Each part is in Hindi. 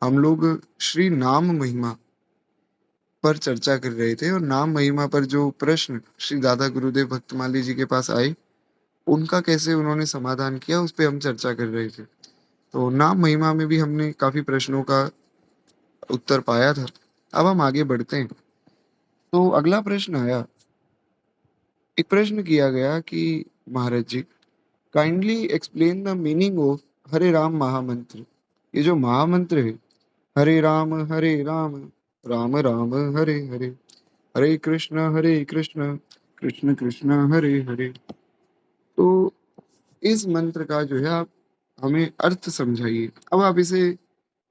हम लोग श्री नाम महिमा पर चर्चा कर रहे थे और नाम महिमा पर जो प्रश्न श्री दादा गुरुदेव भक्तमाली जी के पास आए, उनका कैसे उन्होंने समाधान किया, उस पे हम चर्चा कर रहे थे। तो नाम महिमा में भी हमने काफ़ी प्रश्नों का उत्तर पाया था। अब हम आगे बढ़ते हैं। तो अगला प्रश्न आया, एक प्रश्न किया गया कि Maharaj ji, kindly explain the meaning of Hare Ram महामंत्र। ये जो महामंत्र है, हरे राम राम राम हरे हरे, हरे कृष्ण कृष्ण कृष्ण हरे हरे। तो इस मंत्र का जो है आप हमें अर्थ समझाइए। अब आप इसे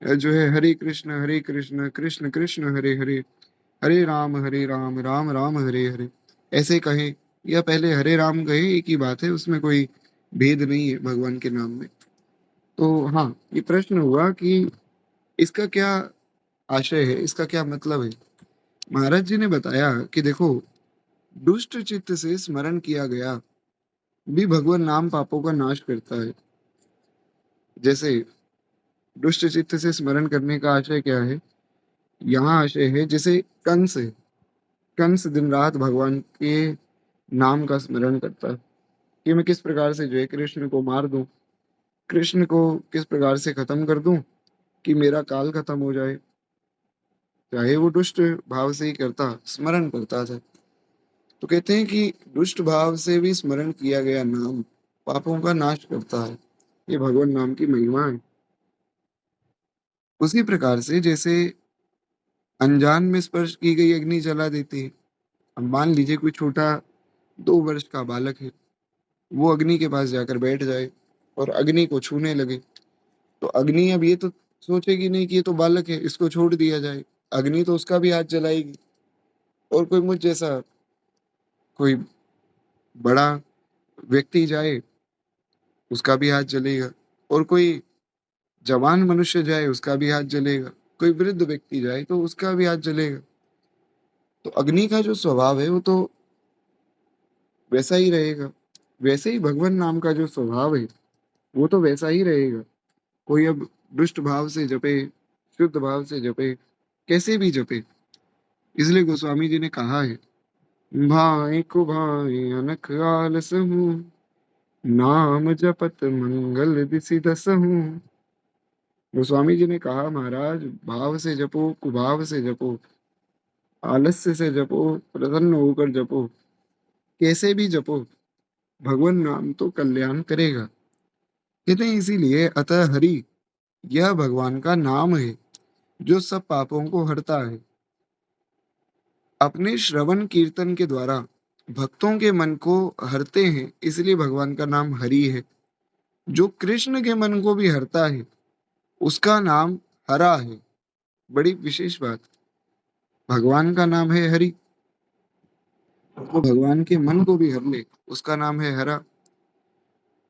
जो है हरे कृष्ण कृष्ण कृष्ण हरे हरे, हरे राम राम राम हरे हरे ऐसे कहें, या पहले हरे राम कहे, एक ही बात है, उसमें कोई भेद नहीं है भगवान के नाम में। तो हाँ, ये प्रश्न हुआ कि इसका क्या आशय है, इसका क्या मतलब है। महाराज जी ने बताया कि देखो, दुष्ट चित्त से स्मरण किया गया भी भगवान नाम पापों का नाश करता है। जैसे दुष्ट चित्त से स्मरण करने का आशय क्या है, यहाँ आशय है जैसे कंस है, कंस दिन रात भगवान के नाम का स्मरण करता है कि मैं किस प्रकार से जो है कृष्ण को मार दूं, कृष्ण को किस प्रकार से खत्म कर दूं कि मेरा काल खत्म हो जाए। चाहे वो दुष्ट भाव से ही करता, स्मरण करता था। तो कहते हैं कि दुष्ट भाव से भी स्मरण किया गया नाम पापों का नाश करता है। ये भगवान नाम की महिमा है। उसी प्रकार से जैसे अनजान में स्पर्श की गई अग्नि जला देती है। अब मान लीजिए कोई छोटा 2 वर्ष का बालक है, वो अग्नि के पास जाकर बैठ जाए और अग्नि को छूने लगे, तो अग्नि अब ये तो सोचेगी नहीं कि ये तो बालक है, इसको छोड़ दिया जाए। अग्नि तो उसका भी हाथ जलाएगी। और कोई मुझ जैसा कोई बड़ा व्यक्ति जाए, उसका भी हाथ जलेगा। और कोई जवान मनुष्य जाए, उसका भी हाथ जलेगा। कोई वृद्ध व्यक्ति जाए तो उसका भी हाथ जलेगा। तो अग्नि का जो स्वभाव है वो तो वैसा ही रहेगा। वैसे ही भगवान नाम का जो स्वभाव है वो तो वैसा ही रहेगा। कोई अब दुष्ट भाव से जपे, शुद्ध भाव से जपे, कैसे भी जपे। इसलिए गोस्वामी जी ने कहा है, भाई को भाई अनक आलस हूँ, नाम जपत मंगल दिसि दसहूँ। गोस्वामी जी ने कहा, महाराज भाव से जपो, कुभाव से जपो, आलस्य से जपो, प्रसन्न होकर जपो, कैसे भी जपो, भगवान नाम तो कल्याण करेगा। कहते हैं इसीलिए अतः हरि यह भगवान का नाम है जो सब पापों को हरता है। अपने श्रवण कीर्तन के द्वारा भक्तों के मन को हरते हैं, इसलिए भगवान का नाम हरि है। जो कृष्ण के मन को भी हरता है, उसका नाम हरा है। बड़ी विशेष बात, भगवान का नाम है हरि, जो भगवान के मन को भी हर ले, उसका नाम है हरा।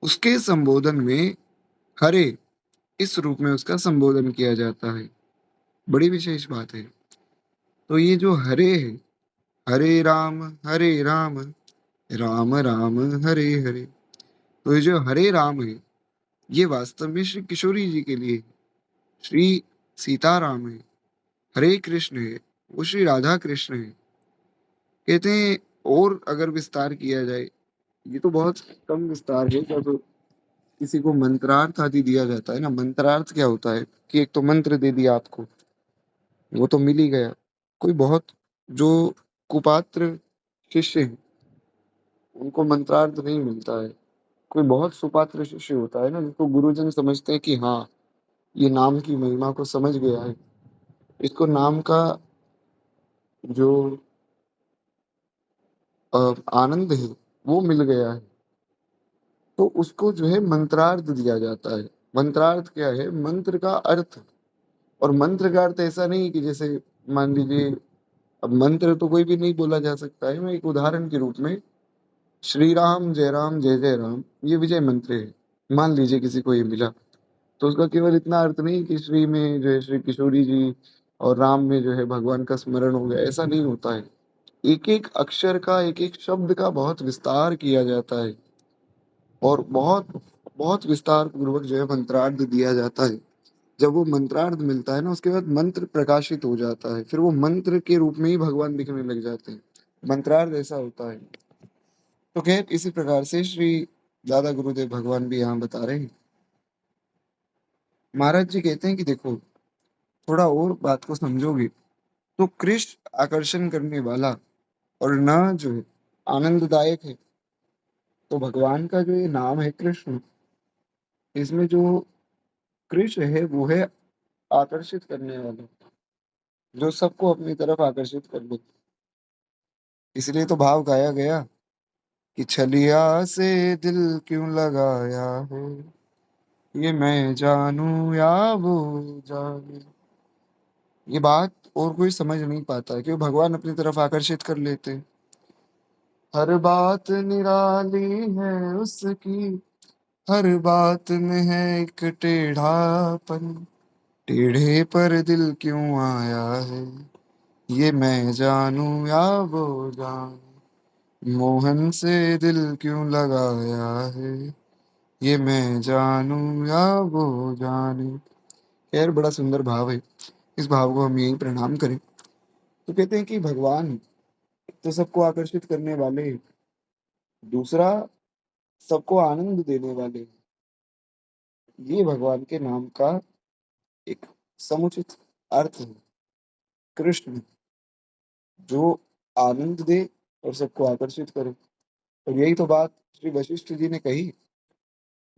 उसके संबोधन में हरे इस रूप में उसका संबोधन किया जाता है। बड़ी विशेष बात है। तो ये जो हरे है, हरे राम राम राम हरे हरे, तो ये जो हरे राम है, ये वास्तव में श्री किशोरी जी के लिए है। श्री सीताराम है, हरे कृष्ण है, वो श्री राधा कृष्ण है। कहते हैं और अगर विस्तार किया जाए, ये तो बहुत कम विस्तार है। जब किसी को मंत्रार्थ आदि दिया जाता है ना, मंत्रार्थ क्या होता है कि एक तो मंत्र दे दिया आपको, वो तो मिल ही गया। कोई बहुत जो कुपात्र शिष्य हैं, उनको मंत्रार्थ नहीं मिलता है। कोई बहुत सुपात्र शिष्य होता है ना, जिसको गुरुजन समझते हैं कि हाँ, ये नाम की महिमा को समझ गया है, इसको नाम का जो आनंद है वो मिल गया है, तो उसको जो है मंत्रार्थ दिया जाता है। मंत्रार्थ क्या है? मंत्र का अर्थ। और मंत्र का अर्थ ऐसा नहीं कि जैसे मान लीजिए, अब मंत्र तो कोई भी नहीं बोला जा सकता है। मैं एक उदाहरण के रूप में, श्री राम जय जय राम, ये विजय मंत्र है। मान लीजिए किसी को ये मिला, तो उसका केवल इतना अर्थ नहीं कि श्री में जो है श्री किशोरी जी और राम में जो है भगवान का स्मरण हो गया, ऐसा नहीं होता है। एक एक अक्षर का, एक एक शब्द का बहुत विस्तार किया जाता है और बहुत बहुत विस्तार पूर्वक जो है मंत्रार्थ दिया जाता है। जब वो मंत्रार्थ मिलता है ना, उसके बाद मंत्र प्रकाशित हो जाता है, फिर वो मंत्र के रूप में ही भगवान दिखने लग जाते हैं। मंत्रार्थ ऐसा होता है। तो खैर इसी प्रकार से श्री दादा गुरुदेव भगवान भी यहाँ बता रहे हैं। महाराज जी कहते हैं कि देखो, थोड़ा और बात को समझोगे तो कृष्ण आकर्षण करने वाला और न जो है आनंददायक है। तो भगवान का जो ये नाम है कृष्ण, इसमें जो कृष्ण है वो है आकर्षित करने वाला, जो सबको अपनी तरफ आकर्षित कर ले। इसलिए तो भाव गाया गया कि छलिया से दिल क्यों लगाया है, ये मैं जानू या वो जाने। ये बात और कोई समझ नहीं पाता है, क्यों भगवान अपनी तरफ आकर्षित कर लेते हैं। हर बात निराली है उसकी, हर बात में है एक टेढ़ापन, टेढ़े पर दिल क्यों आया है, ये मैं जानू या वो जाने। मोहन से दिल क्यों लगाया है, ये मैं जानू या वो जाने। खैर बड़ा सुंदर भाव है, इस भाव को हम यही प्रणाम करें। तो कहते हैं कि भगवान तो सबको आकर्षित करने वाले, दूसरा सबको आनंद देने वाले, ये भगवान के नाम का एक समुचित अर्थ है। कृष्ण जो आनंद दे और सबको आकर्षित करे। और यही तो बात श्री वशिष्ठ जी ने कही।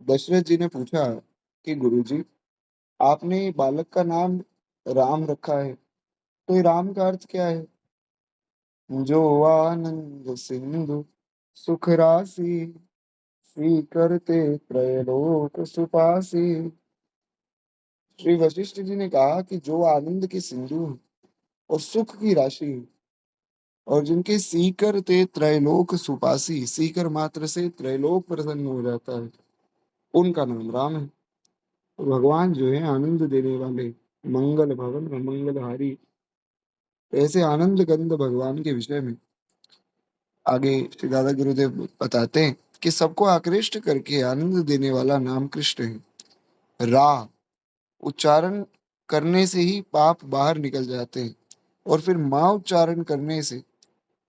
दशरथ जी ने पूछा कि गुरुजी, आपने बालक का नाम राम रखा है, तो ये राम का अर्थ क्या है? जो आनंद सिंधु सुख राशि, स्वीकरते त्रैलोक सुपासी। श्री वशिष्ठ जी ने कहा कि जो आनंद की सिंधु और सुख की राशि, और जिनके सीकर ते त्रैलोक सुपासी, सीकर मात्र से त्रैलोक प्रसन्न हो जाता है, उनका नाम राम है। तो भगवान जो है आनंद देने वाले, मंगल भवन में मंगलहारी, ऐसे आनंद कंद भगवान के विषय में आगे श्री दादा गुरुदेव बताते हैं कि सबको आकृष्ट करके आनंद देने वाला नाम कृष्ण है। रा उच्चारण करने से ही पाप बाहर निकल जाते हैं, और फिर माँ उच्चारण करने से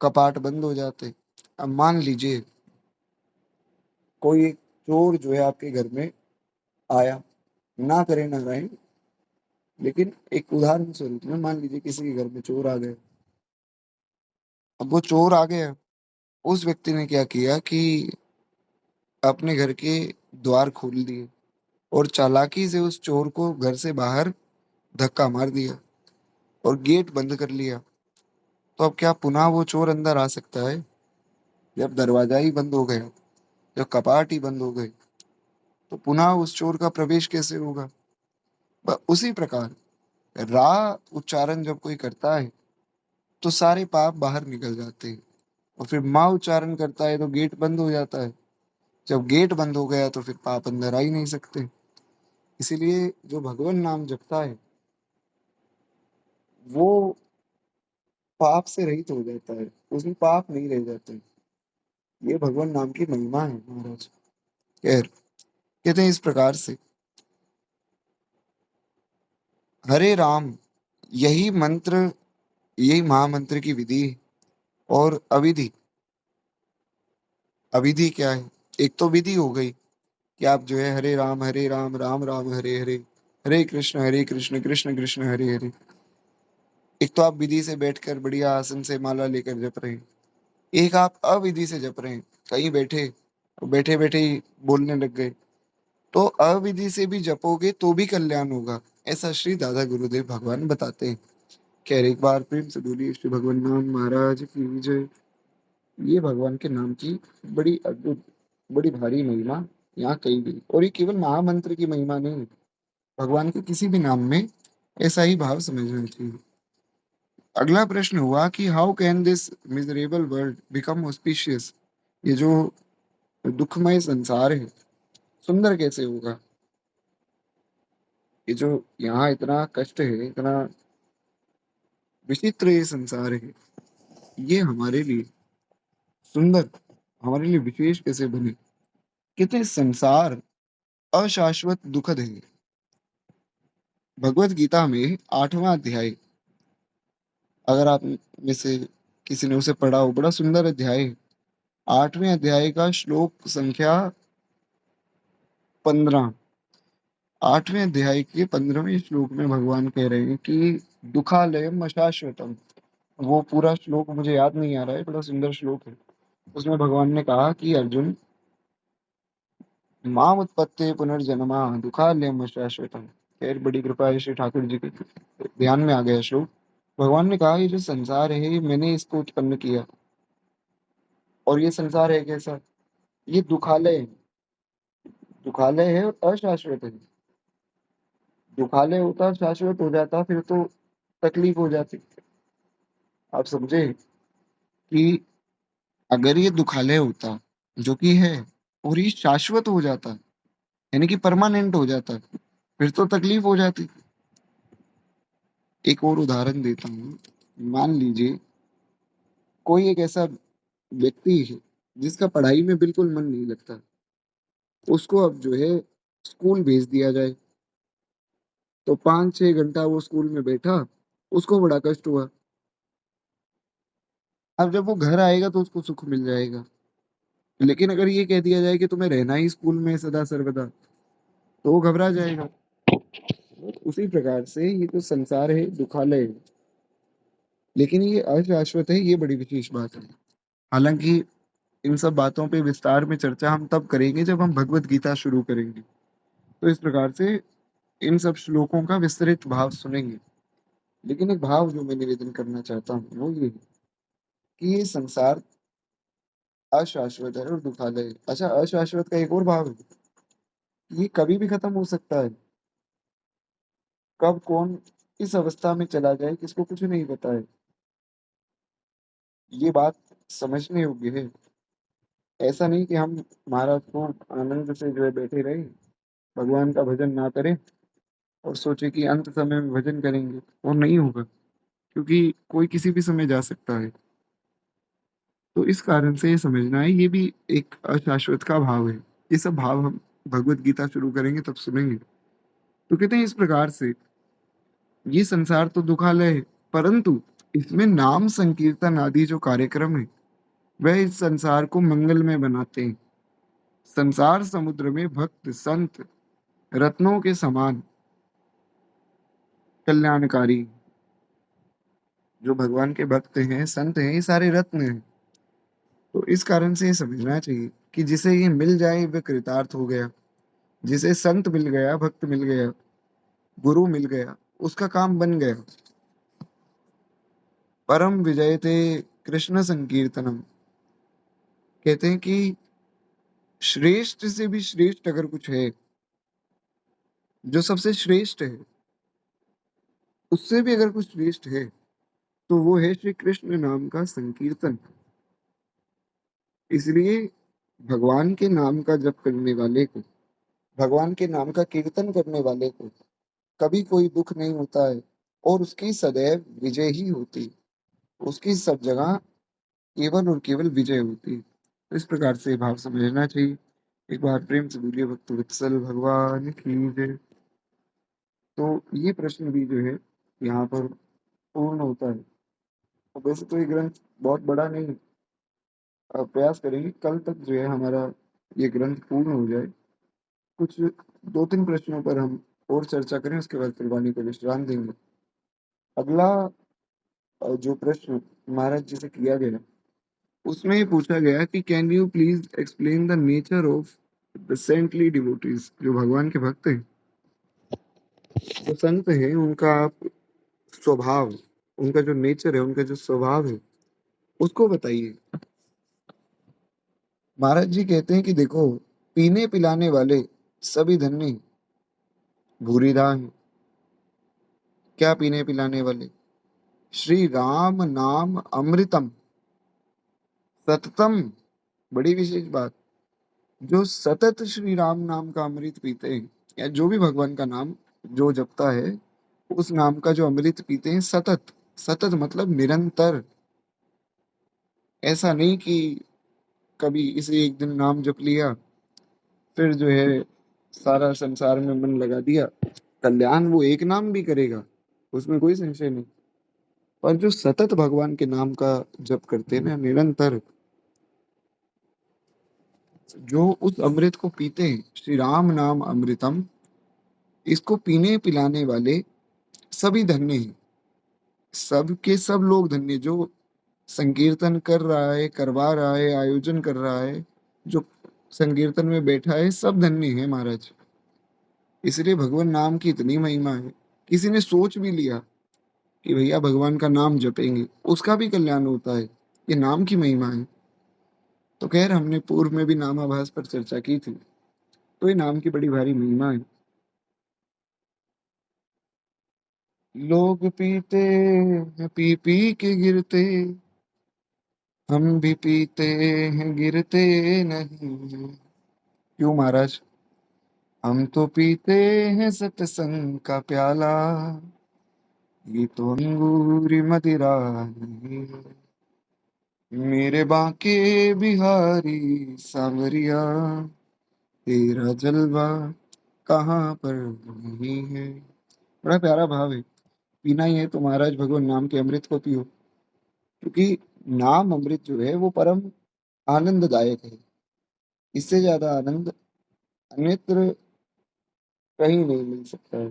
कपाट बंद हो जाते हैं। अब मान लीजिए कोई एक चोर जो है आपके घर में आया, ना करे नारायण, लेकिन एक उदाहरण स्वरूप में मान लीजिए किसी के घर में चोर आ गए। अब वो चोर आ गया, उस व्यक्ति ने क्या किया कि अपने घर के द्वार खोल दिए और चालाकी से उस चोर को घर से बाहर धक्का मार दिया और गेट बंद कर लिया। तो अब क्या पुनः वो चोर अंदर आ सकता है? जब दरवाजा ही बंद हो गया, जब कपाट ही बंद हो गए, तो पुनः उस चोर का प्रवेश कैसे होगा? उसी प्रकार रा उच्चारण जब कोई करता है तो सारे पाप बाहर निकल जाते हैं, और फिर माँ उच्चारण करता है तो गेट बंद हो जाता है। जब गेट बंद हो गया तो फिर पाप अंदर आ ही नहीं सकते। इसीलिए जो भगवान नाम जपता है वो पाप से रहित हो जाता है, उसमें पाप नहीं रह जाते। ये भगवान नाम की महिमा है महाराज। खैर कहते हैं इस प्रकार से, हरे राम, यही मंत्र, यही महामंत्र की विधि है। और अविधि, अविधि क्या है? एक तो विधि हो गई कि आप जो है हरे राम राम राम हरे हरे, हरे कृष्ण कृष्ण कृष्ण हरे हरे। एक तो आप विधि से बैठकर बढ़िया आसन से माला लेकर जप रहे हैं, एक आप अविधि से जप रहे हैं, कहीं बैठे, बैठे बैठे ही बोलने लग गए। तो अविधि से भी जपोगे तो भी कल्याण होगा, ऐसा श्री दादा गुरुदेव भगवान बताते हैं। खैर एक बार प्रेम से बोलिए श्री भगवान नाम महाराज की जय। ये भगवान के नाम की बड़ी अद्भुत, बड़ी भारी महिमा यहाँ कही गई। और ये केवल महामंत्र की महिमा नहीं है, भगवान के किसी भी नाम में ऐसा ही भाव समझना चाहिए। अगला प्रश्न हुआ कि how can this miserable world become auspicious, ये जो दुखमय संसार है सुंदर कैसे होगा? ये जो यहाँ इतना कष्ट है, इतना विचित्र ये संसार है, ये हमारे लिए सुंदर, हमारे लिए विशेष कैसे बने? कितने संसार अशाश्वत दुखद है, भगवत गीता में 8वां अध्याय, अगर आप में से किसी ने उसे पढ़ा हो, बड़ा सुंदर अध्याय है। 8वें अध्याय का श्लोक संख्या 15। 8वें अध्याय के 15वें श्लोक में भगवान कह रहे हैं कि दुखालयम अशाश्वतम। वो पूरा श्लोक मुझे याद नहीं आ रहा है, बड़ा सुंदर श्लोक है। उसमें भगवान ने कहा कि अर्जुन, माम उत्पत्ति पुनर्जन्मा दुखालयम अशाश्वतम। खैर, बड़ी कृपा है श्री ठाकुर जी की, ध्यान में आ गया श्लोक। भगवान ने कहा ये जो संसार है, मैंने इसको उत्पन्न किया, और ये संसार है कैसा? ये दुखालय है। दुखालय है और अशाश्वत है। दुखालय होता, शाश्वत हो जाता, फिर तो तकलीफ हो जाती। आप समझे कि अगर ये दुखालय होता, जो कि है, और ये शाश्वत हो जाता, यानी कि परमानेंट हो जाता, फिर तो तकलीफ हो जाती। एक और उदाहरण देता हूँ। मान लीजिए कोई एक ऐसा व्यक्ति है जिसका पढ़ाई में बिल्कुल मन नहीं लगता, उसको अब जो है स्कूल भेज दिया जाए, तो 5-6 घंटा वो स्कूल में बैठा, उसको बड़ा कष्ट हुआ। अब जब वो घर आएगा तो उसको सुख मिल जाएगा। लेकिन अगर ये कह दिया जाए कि तुम्हें रहना ही स्कूल में सदा सर्वदा, तो वो घबरा जाएगा। उसी प्रकार से ये जो संसार है दुखालय है, लेकिन ये अशाश्वत है, ये बड़ी विशेष बात है। हालांकि इन सब बातों पे विस्तार में चर्चा हम तब करेंगे जब हम भगवत गीता शुरू करेंगे। तो इस प्रकार से इन सब श्लोकों का विस्तृत भाव सुनेंगे। लेकिन एक भाव जो मैं निवेदन करना चाहता हूँ वो ये है कि ये संसार अशाश्वत है और दुखालय है। अच्छा, अशाश्वत का एक और भाव है, ये कभी भी खत्म हो सकता है। कब कौन इस अवस्था में चला जाए, किसको कुछ नहीं पता है। ये बात समझने योग्य है। ऐसा नहीं कि हम महाराज को आनंद से जो है बैठे रहे, भगवान का भजन ना करें और सोचे कि अंत समय में भजन करेंगे, और नहीं होगा, क्योंकि कोई किसी भी समय जा सकता है। तो इस कारण से ये समझना है, ये भी एक अशाश्वत का भाव है। ये सब भाव हम भगवत गीता शुरू करेंगे तब सुनेंगे। तो कहते हैं इस प्रकार से ये संसार तो दुखालय है, परंतु इसमें नाम संकीर्तन आदि जो कार्यक्रम है, वह इस संसार को मंगलमय बनाते हैं। संसार समुद्र में भक्त संत रत्नों के समान कल्याणकारी। जो भगवान के भक्त हैं, संत हैं, ये सारे रत्न हैं। तो इस कारण से ये समझना चाहिए कि जिसे ये मिल जाए वह कृतार्थ हो गया। जिसे संत मिल गया, भक्त मिल गया, गुरु मिल गया, उसका काम बन गया। परम विजयते कृष्ण संकीर्तनम। कहते हैं कि श्रेष्ठ से भी श्रेष्ठ अगर कुछ है, जो सबसे श्रेष्ठ है, उससे भी अगर कुछ श्रेष्ठ है, तो वो है श्री कृष्ण नाम का संकीर्तन। इसलिए भगवान के नाम का जप करने वाले को, भगवान के नाम का कीर्तन करने वाले को कभी कोई दुख नहीं होता है, और उसकी सदैव विजय ही होती। उसकी सब जगह केवल और केवल विजय होती है। तो इस प्रकार से भाव समझना चाहिए। एक बार प्रेम से बोलिए भक्त वत्सल भगवान की जय। तो ये प्रश्न भी जो है यहाँ पर पूर्ण होता है। तो वैसे तो ये ग्रंथ बहुत बड़ा नहीं है। प्रयास करेंगे कल तक जो है हमारा ये ग्रंथ पूर्ण हो जाए। कुछ 2-3 प्रश्नों पर हम और चर्चा करें, उसके बाद फिर वाणी को विश्राम देंगे। अगला जो प्रश्न महाराज जी से किया गया, उसमें ये पूछा गया कि can you please explain the nature of the saintly devotees. जो भगवान के भक्त हैं, जो संत हैं, उनका आप स्वभाव, उनका जो नेचर है, उनका जो स्वभाव है, उसको बताइए। महाराज जी कहते हैं कि देखो, पीने पिलाने वाले सभी धन्य भूरिदान हैं। क्या पीने पिलाने वाले? श्री राम नाम अमृतम सततम। बड़ी विशेष बात, जो सतत श्री राम नाम का अमृत पीते हैं, या जो भी भगवान का नाम जो जपता है, उस नाम का जो अमृत पीते हैं सतत। सतत मतलब निरंतर। ऐसा नहीं कि कभी इसे एक दिन नाम जप लिया, फिर जो है सारा संसार में मन लगा दिया, कल्याण वो एक नाम भी करेगा, उसमें कोई संशय नहीं। पर जो सतत भगवान के नाम का जप करते हैं ना निरंतर, जो उस अमृत को पीते हैं, श्री राम नाम अमृतम, इसको पीने पिलाने वाले सभी धन्य हैं। सब के सब लोग धन्य, जो संकीर्तन कर रहा है, करवा रहा है, आयोजन कर रहा है, जो संकीर्तन में बैठा है, सब धन्य है महाराज। इसलिए भगवान नाम की इतनी महिमा है। किसी ने सोच भी लिया कि भैया भगवान का नाम जपेंगे, उसका भी कल्याण होता है। ये नाम की महिमा है। तो खैर हमने पूर्व में भी नामाभास पर चर्चा की थी। तो ये नाम की बड़ी भारी महिमा है। लोग पीते हैं पी पी के गिरते, हम भी पीते हैं गिरते नहीं हैं। क्यों महाराज? हम तो पीते हैं सत्संग का प्याला, ये तो अंगूरी मदिरा नहीं है। मेरे बांके बिहारी सांवरिया, तेरा जलवा कहाँ पर नहीं है। बड़ा प्यारा भाव है। पीना ही है तो महाराज भगवान नाम के अमृत को पियो, क्योंकि नाम अमृत जो है वो परम आनंददायक है। इससे ज्यादा आनंद अन्यत्र कहीं नहीं मिल सकता है।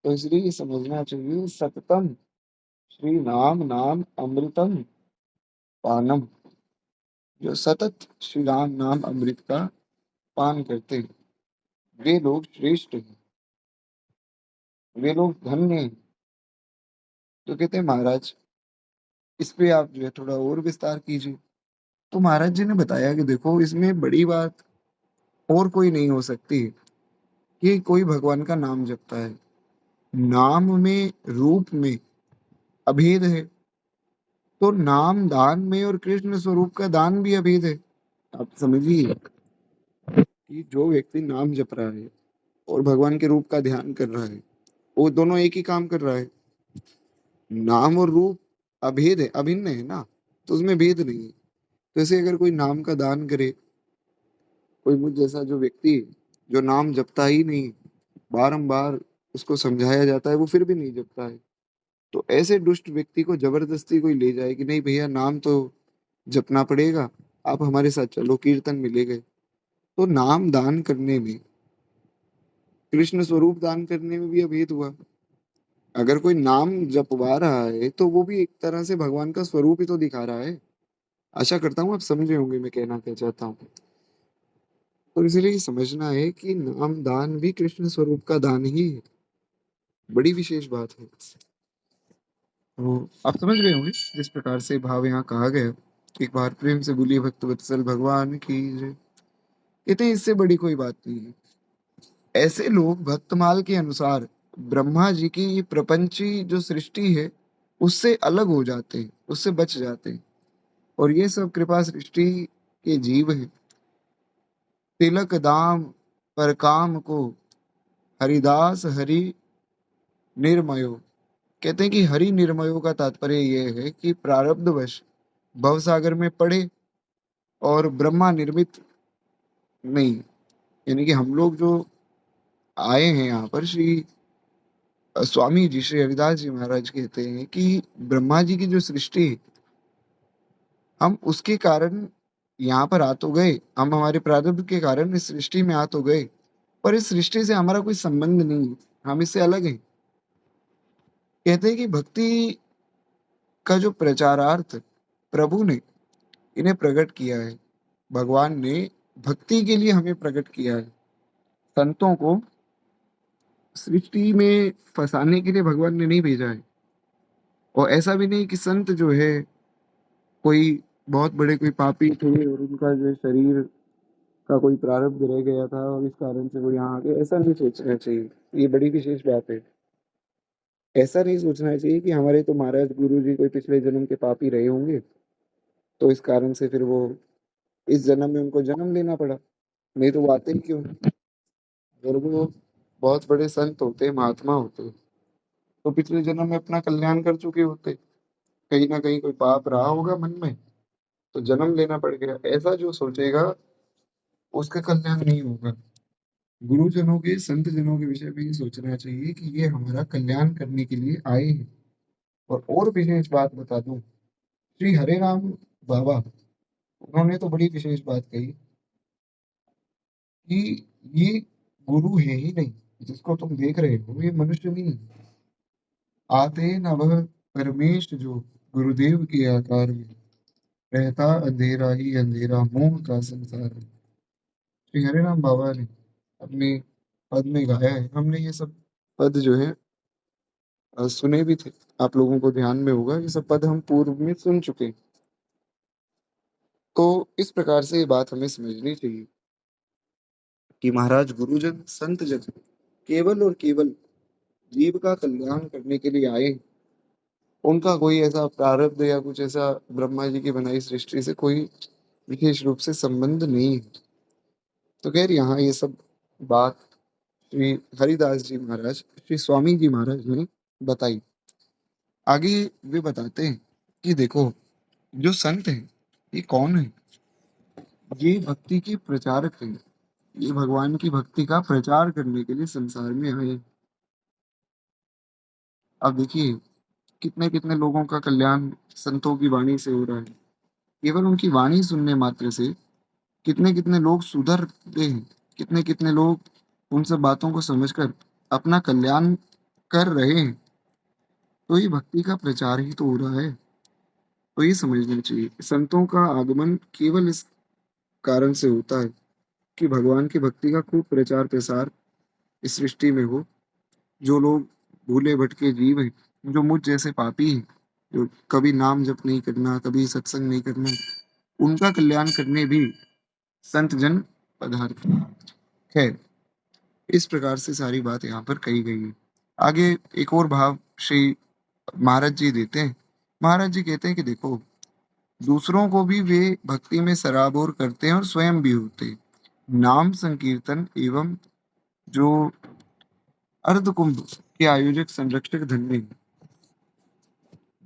तो इसलिए ये समझना चाहिए, सततम श्री नाम नाम अमृतम पानम। जो सतत श्री राम नाम अमृत का पान करते हैं, वे लोग श्रेष्ठ हैं, वे लोग धन्य हैं। तो कहते हैं महाराज, इस पे आप जो है थोड़ा और विस्तार कीजिए। तो महाराज जी ने बताया कि देखो, इसमें बड़ी बात और कोई नहीं हो सकती कि कोई भगवान का नाम जपता है। नाम में रूप में अभेद है, तो नाम दान में और कृष्ण स्वरूप का दान भी अभेद है। आप समझिए कि जो व्यक्ति नाम जप रहा है और भगवान के रूप का ध्यान कर रहा है, वो दोनों एक ही काम कर रहा है। नाम और रूप अभेद है, अभिन्न है ना, तो उसमें भेद नहीं है। तो ऐसे अगर कोई नाम का दान करे, कोई मुझ जैसा जो व्यक्ति है, जो नाम जपता ही नहीं, बारंबार उसको समझाया जाता है वो फिर भी नहीं जपता है, तो ऐसे दुष्ट व्यक्ति को जबरदस्ती कोई ले जाए कि नहीं भैया नाम तो जपना पड़ेगा, आप हमारे साथ चलो, कीर्तन मिलेगा। तो नाम दान करने में, कृष्ण स्वरूप दान करने में भी अभेद हुआ। अगर कोई नाम जपवा रहा है तो वो भी एक तरह से भगवान का स्वरूप ही तो दिखा रहा है। आशा करता हूँ आप समझे होंगे मैं कहना क्या चाहता हूँ। तो इसलिए ये समझना है कि नाम दान भी कृष्ण स्वरूप का दान ही है। बड़ी विशेष बात है। तो आप समझ गए होंगे जिस प्रकार से भाव यहाँ कहा गया। एक बार प्रेम से बोलिए भक्त वत्सल भगवान की जय। कहते हैं इससे बड़ी कोई बात नहीं है। ऐसे लोग भक्तमाल के अनुसार ब्रह्मा जी की ये प्रपंची जो सृष्टि है उससे अलग हो जाते हैं, उससे बच जाते हैं। और ये सब कृपा सृष्टि के जीव हैं। तिलक दाम पर काम को हरिदास हरि निर्मयो। कहते हैं कि हरि निर्मयो का तात्पर्य ये है कि प्रारब्धवश भवसागर में पड़े और ब्रह्मा निर्मित नहीं। यानी कि हम लोग जो आए हैं यहाँ पर, श्री स्वामी जी श्री हरिदास जी महाराज कहते हैं कि ब्रह्मा जी की जो सृष्टि है, हम उसके कारण यहाँ पर आ तो गए, हम हमारे प्रारब्ध के कारण इस सृष्टि में आ तो गए, पर इस सृष्टि से हमारा कोई संबंध नहीं है, हम इससे अलग हैं। कहते हैं कि भक्ति का जो प्रचारार्थ प्रभु ने इन्हें प्रकट किया है, भगवान ने भक्ति के लिए हमें प्रकट किया है। संतों को सृष्टि में फंसाने के लिए भगवान ने नहीं भेजा है। और ऐसा भी नहीं कि संत जो है कोई बहुत बड़े कोई पापी थे और उनका जो है शरीर का कोई प्रारब्ध रह गया था और इस कारण से वो यहाँ आ गए, ऐसा नहीं सोचना चाहिए। ये बड़ी विशेष बात है। ऐसा नहीं सोचना चाहिए कि हमारे तो महाराज गुरु जी कोई पिछले जन्म के पापी रहे होंगे, तो इस कारण से फिर वो इस जन्म में उनको जन्म लेना पड़ा, नहीं तो वो आते ही क्यों। अगर वो बहुत बड़े संत होते, महात्मा होते, तो पिछले जन्म में अपना कल्याण कर चुके होते। कहीं ना कहीं कोई पाप रहा होगा मन में, तो जन्म लेना पड़ गया। ऐसा जो सोचेगा उसका कल्याण नहीं होगा। गुरुजनों के, संत जनों के विषय में ये सोचना चाहिए कि ये हमारा कल्याण करने के लिए आए हैं। और विशेष बात बता दूं, श्री हरे राम बाबा, उन्होंने तो बड़ी विशेष बात कही कि ये गुरु है ही नहीं, जिसको तुम देख रहे हो ये मनुष्य नहीं है। आते न वह परमेश जो गुरुदेव के आकार में, रहता अंधेरा ही अंधेरा मोह का संसार में। श्री हरे राम बाबा ने अपने पद में गाया है। हमने ये सब पद जो है सुने भी थे। आप लोगों को ध्यान में होगा, ये सब पद हम पूर्व में सुन चुके हैं। तो इस प्रकार से ये बात हमें समझनी चाहिए कि महाराज गुरुजन, संत जन केवल और केवल जीव का कल्याण करने के लिए आए। उनका कोई ऐसा प्रारब्ध या कुछ ऐसा ब्रह्मा जी की बनाई सृष्टि से कोई विशेष रूप से संबंध नहीं है। तो खैर यहाँ ये सब बात श्री हरिदास जी महाराज, श्री स्वामी जी महाराज ने बताई। आगे वे बताते हैं कि देखो, जो संत हैं ये कौन है? ये भक्ति के प्रचारक हैं। ये भगवान की भक्ति का प्रचार करने के लिए संसार में आए। अब देखिए, कितने कितने लोगों का कल्याण संतों की वाणी से हो रहा है। केवल उनकी वाणी सुनने मात्र से कितने कितने लोग सुधरते हैं। कितने कितने लोग उन सब बातों को समझकर अपना कल्याण कर रहे हैं। तो ये भक्ति का प्रचार ही तो हो रहा है। तो ये समझना चाहिए कि संतों का आगमन केवल इस कारण से होता है कि भगवान की भक्ति का खूब प्रचार प्रसार इस सृष्टि में हो। जो लोग भूले भटके जीव हैं, जो मुझ जैसे पापी हैं, जो कभी नाम जप नहीं करना, कभी सत्संग नहीं करना, उनका कल्याण करने भी संत जन पधारते हैं। खैर, इस प्रकार से सारी बात यहाँ पर कही गई है। आगे एक और भाव श्री महाराज जी देते हैं। महाराज जी कहते हैं कि देखो, दूसरों को भी वे भक्ति में सराबोर करते हैं और स्वयं भी होते हैं। नाम संकीर्तन एवं जो अर्ध कुंभ के आयोजक संरक्षक धन्य हैं।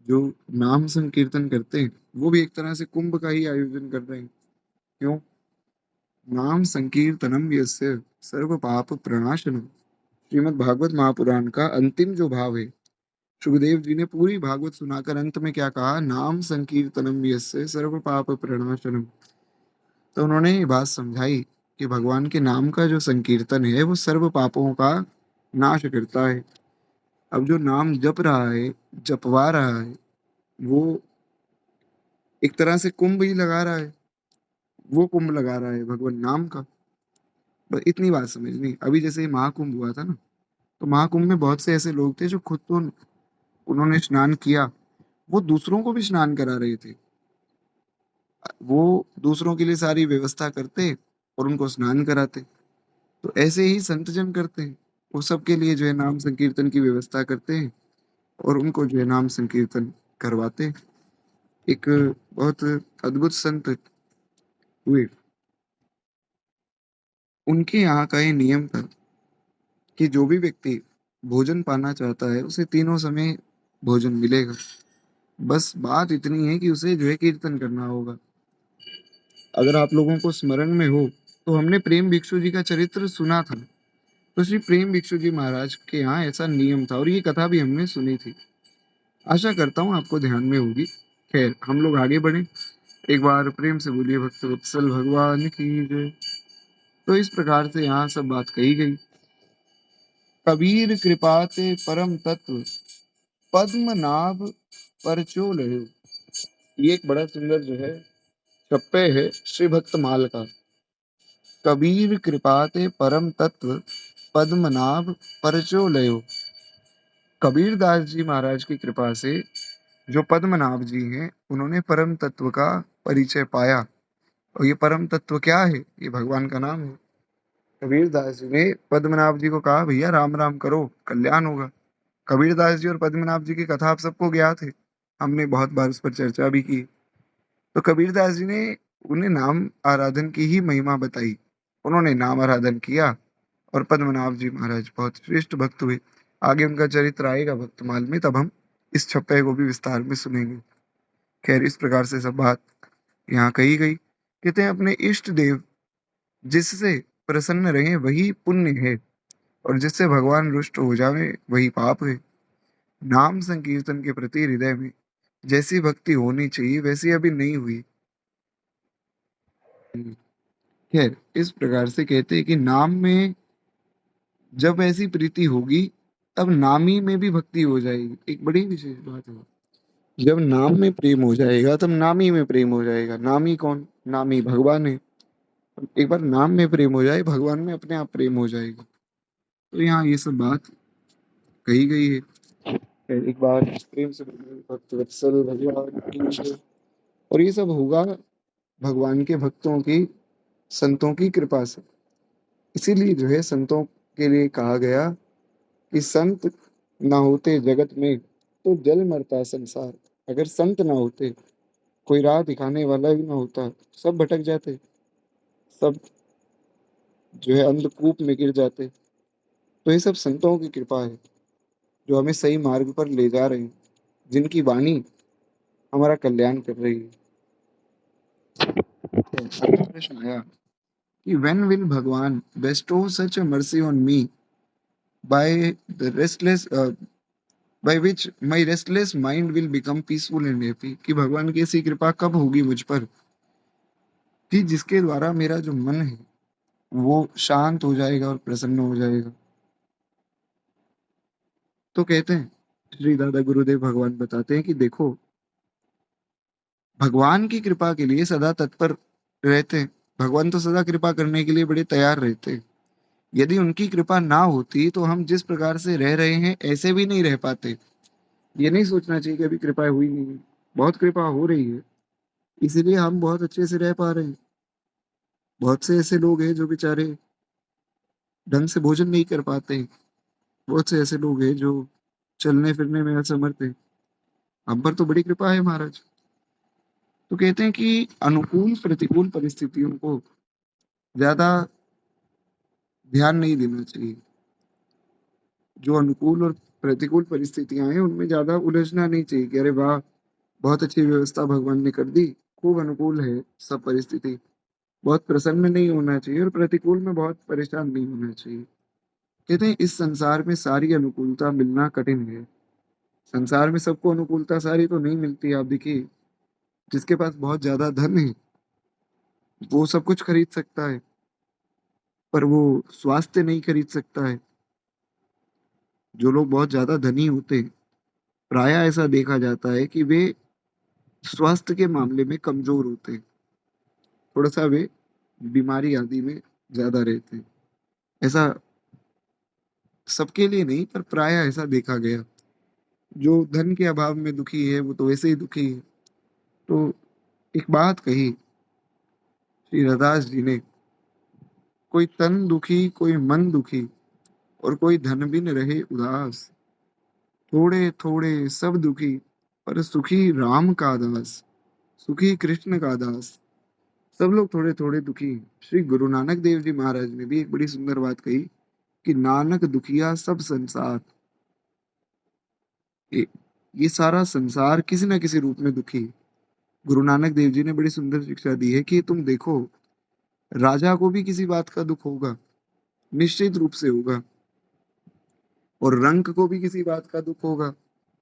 जो नाम संकीर्तन करते हैं वो भी एक तरह से कुंभ का ही आयोजन कर रहे हैं। क्यों? नाम संकीर्तनम यस्य सर्व पाप प्रणाशनम। श्रीमद् भागवत महापुराण का अंतिम जो भाव है, सुखदेव जी ने पूरी भागवत सुनाकर अंत में क्या कहा? नाम संकीर्तनम यस्य सर्व पाप प्रणाशनम। तो उन्होंने ये बात समझाई कि भगवान के नाम का जो संकीर्तन है वो सर्व पापों का नाश करता है। अब जो नाम जप रहा है, जपवा रहा है, वो एक तरह से कुंभ ही लगा रहा है। वो कुंभ लगा रहा है भगवान नाम का। बस इतनी बात समझनी। अभी जैसे महाकुंभ हुआ था ना, तो महाकुंभ में बहुत से ऐसे लोग थे जो खुद तो उन्होंने स्नान किया, वो दूसरों को भी स्नान करा रहे थे। वो दूसरों के लिए सारी व्यवस्था करते और उनको स्नान कराते। तो ऐसे ही संत जन करते हैं। वो सबके लिए जो है नाम संकीर्तन की व्यवस्था करते हैं और उनको जो है नाम संकीर्तन करवाते हैं। एक बहुत अद्भुत संत हुए, उनके यहाँ का ये नियम था कि जो भी व्यक्ति भोजन पाना चाहता है उसे तीनों समय भोजन मिलेगा। बस बात इतनी है कि उसे जो है कीर्तन करना होगा। अगर आप लोगों को स्मरण में हो तो हमने प्रेम भिक्षु जी का चरित्र सुना था। तो श्री प्रेम भिक्षु जी महाराज के यहाँ ऐसा नियम था और ये कथा भी हमने सुनी थी। आशा करता हूँ आपको ध्यान में होगी। खैर, हम लोग आगे बढ़े। एक बार प्रेम से बोलिए भक्त वत्सल भगवान की जय। तो इस प्रकार से यहाँ सब बात कही गई। कबीर कृपा ते परम तत्व पद्मनाभ परचो लयो। ये एक बड़ा सुंदर जो है चप्पे है श्री भक्तमाल का। कबीर कृपा ते परम तत्व पद्मनाभ परचो लयो। कबीर दास जी महाराज की कृपा से जो पद्मनाभ जी हैं, उन्होंने परम तत्व का परिचय पाया। और ये परम तत्व क्या है? ये भगवान का नाम है। कबीर दास जी ने पद्मनाभ जी को कहा, भैया राम राम करो, कल्याण होगा। कबीर दास जी और पद्मनाभ जी की कथा आप सबको ज्ञात है। हमने बहुत बार उस पर चर्चा भी की। तो कबीर दास जी ने उन्हें नाम आराधन की ही महिमा बताई। उन्होंने नाम आराधन किया और पद्मनाभ जी महाराज बहुत श्रेष्ठ भक्त हुए। आगे उनका चरित्र आएगा भक्तमाल में, तब हम इस छप्पे को भी विस्तार में सुनेंगे। खैर, इस प्रकार से सब बात यहाँ कही गई। कहते हैं अपने इष्ट देव जिससे प्रसन्न रहे वही पुण्य है, और जिससे भगवान रुष्ट हो जावे वही पाप है। नाम संकीर्तन के प्रति हृदय में जैसी भक्ति होनी चाहिए वैसी अभी नहीं हुई। खैर, इस प्रकार से कहते हैं कि नाम में जब ऐसी प्रीति होगी तब नामी में भी भक्ति हो जाएगी। एक बड़ी विशेष बात है, जब नाम में प्रेम हो जाएगा तब नामी में प्रेम हो जाएगा। नामी कौन? नामी भगवान है। एक बार नाम में प्रेम हो जाए, भगवान में अपने आप प्रेम हो जाएगा। तो यहाँ ये सब बात कही गई है। खैर, एक बार प्रेम से बोलिए, भक्त वत्सल भगवान की जय। और ये सब होगा भगवान के भक्तों की, संतों की कृपा से। इसीलिए जो है संतों के लिए कहा गया कि संत ना होते जगत में तो जल मरता संसार। अगर संत ना होते, कोई राह दिखाने वाला भी ना होता, सब भटक जाते, सब जो है अंधकूप में गिर जाते। तो ये सब संतों की कृपा है जो हमें सही मार्ग पर ले जा रहे हैं, जिनकी वाणी हमारा कल्याण कर रही है। तो अगला प्रश्न आया कि when will भगवान bestow such a mercy on me by the restless by which my restless mind will become peaceful and happy। कि भगवान की ऐसी कृपा कब होगी मुझ पर कि जिसके द्वारा मेरा जो मन है वो शांत हो जाएगा और प्रसन्न हो जाएगा। तो कहते हैं, श्री दादा गुरुदेव भगवान बताते हैं कि देखो, भगवान की कृपा के लिए सदा तत्पर रहते हैं। भगवान तो सदा कृपा करने के लिए बड़े तैयार रहते हैं। यदि उनकी कृपा ना होती तो हम जिस प्रकार से रह रहे हैं ऐसे भी नहीं रह पाते। ये नहीं सोचना चाहिए कि अभी कृपा हुई नहीं है। बहुत कृपा हो रही है, इसीलिए हम बहुत अच्छे से रह पा रहे हैं। बहुत से ऐसे लोग हैं जो बेचारे ढंग से भोजन नहीं कर पाते हैं। बहुत से ऐसे लोग हैं जो चलने फिरने में असमर्थ हैं। हम पर तो बड़ी कृपा है महाराज। तो कहते हैं कि अनुकूल प्रतिकूल परिस्थितियों को ज्यादा ध्यान नहीं देना चाहिए। जो अनुकूल और प्रतिकूल परिस्थितियां हैं उनमें ज्यादा उलझना नहीं चाहिए कि अरे वाह, बहुत अच्छी व्यवस्था भगवान ने कर दी, खूब अनुकूल है सब परिस्थिति। बहुत प्रसन्न नहीं होना चाहिए और प्रतिकूल में बहुत परेशान नहीं होना चाहिए। कहते हैं इस संसार में सारी अनुकूलता मिलना कठिन है। संसार में सबको अनुकूलता सारी तो नहीं मिलती। आप देखिए, जिसके पास बहुत ज्यादा धन है वो सब कुछ खरीद सकता है, पर वो स्वास्थ्य नहीं खरीद सकता है। जो लोग बहुत ज्यादा धनी होते हैं, प्राय ऐसा देखा जाता है कि वे स्वास्थ्य के मामले में कमजोर होते हैं। थोड़ा सा वे बीमारी आदि में ज्यादा रहते हैं। ऐसा सबके लिए नहीं, पर प्राय ऐसा देखा गया। जो धन के अभाव में दुखी है वो तो वैसे ही दुखी है। तो एक बात कही श्री रदास जी ने, कोई तन दुखी कोई मन दुखी और कोई धन बिन रहे उदास। थोड़े थोड़े सब दुखी पर सुखी राम का दास। सुखी कृष्ण का दास। सब लोग थोड़े थोड़े दुखी हैं। श्री गुरु नानक देव जी महाराज ने भी एक बड़ी सुंदर बात कही कि नानक दुखिया सब संसार। ये ये सारा संसार किसी न किसी रूप में दुखी है। गुरु नानक देव जी ने बड़ी सुंदर शिक्षा दी है कि तुम देखो, राजा को भी किसी बात का दुख होगा, निश्चित रूप से होगा। और रंक को भी किसी बात का दुख होगा,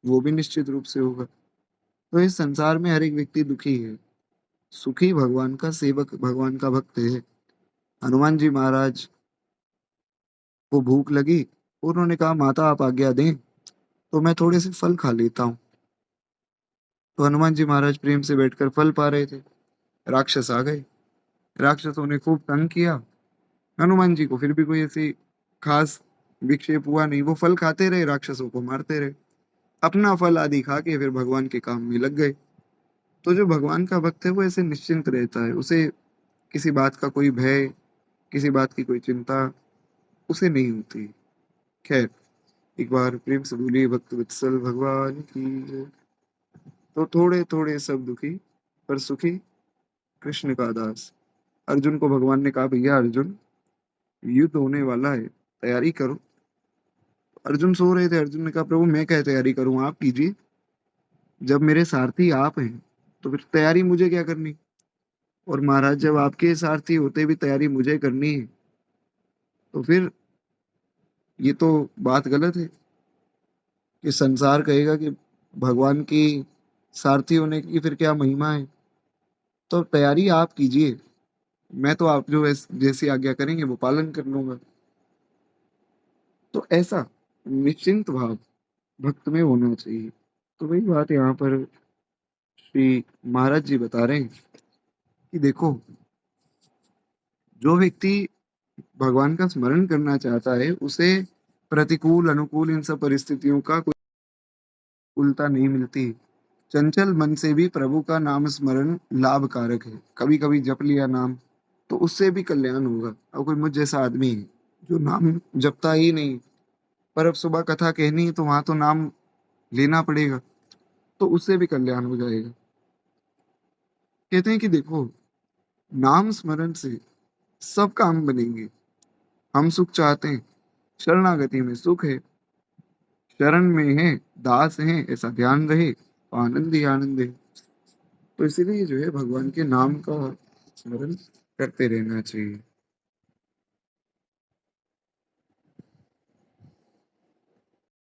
वो भी निश्चित रूप से होगा। तो इस संसार में हर एक व्यक्ति दुखी है। सुखी भगवान का सेवक, भगवान का भक्त है। हनुमान जी महाराज को भूख लगी, उन्होंने कहा माता आप आज्ञा दें तो मैं थोड़े से फल खा लेता हूँ। तो हनुमान जी महाराज प्रेम से बैठकर फल पा रहे थे, राक्षस आ गए। राक्षसों ने खूब तंग किया। हनुमान जी को फिर भी कोई ऐसी खास विक्षेप हुआ नहीं। वो फल खाते रहे, राक्षसों को मारते रहे, अपना फल आदि खा के फिर भगवान के काम में लग गए। तो जो भगवान का भक्त है वो ऐसे निश्चिंत रहता है। उसे किसी बात का कोई भय, किसी बात की कोई चिंता उसे नहीं होती। खैर, एक बार प्रेम से बोलिए भक्त वत्सल भगवान की जय। तो थोड़े थोड़े सब दुखी पर सुखी कृष्ण का दास। अर्जुन को भगवान ने कहा भैया अर्जुन, युद्ध होने वाला है, तैयारी करो। अर्जुन सो रहे थे। अर्जुन ने कहा प्रभु मैं क्या तैयारी करूं, आप कीजिए। जब मेरे सारथी आप हैं तो फिर तैयारी मुझे क्या करनी। और महाराज जब आपके सारथी होते भी तैयारी मुझे करनी है तो फिर ये तो बात गलत है कि संसार कहेगा कि भगवान की सारथी होने की फिर क्या महिमा है। तो तैयारी आप कीजिए, मैं तो आप जो जैसी आज्ञा करेंगे वो पालन कर लूंगा। तो ऐसा निश्चिंत भाव भक्त में होना चाहिए। तो वही बात यहाँ पर श्री महाराज जी बता रहे हैं कि देखो, जो व्यक्ति भगवान का स्मरण करना चाहता है उसे प्रतिकूल अनुकूल इन सब परिस्थितियों का कोई उल्टा नहीं मिलती। चंचल मन से भी प्रभु का नाम स्मरण लाभकारक है। कभी कभी जप लिया नाम तो उससे भी कल्याण होगा। अब कोई मुझ जैसा आदमी है जो नाम जपता ही नहीं, पर अब सुबह कथा कहनी है तो वहां तो नाम लेना पड़ेगा, तो उससे भी कल्याण हो जाएगा। कहते हैं कि देखो, नाम स्मरण से सब काम बनेंगे। हम सुख चाहते हैं, शरणागति में सुख है, शरण में है, दास है, ऐसा ध्यान रहे तो आनंद ही आनंद है। तो इसीलिए जो है भगवान के नाम का स्मरण करते रहना चाहिए।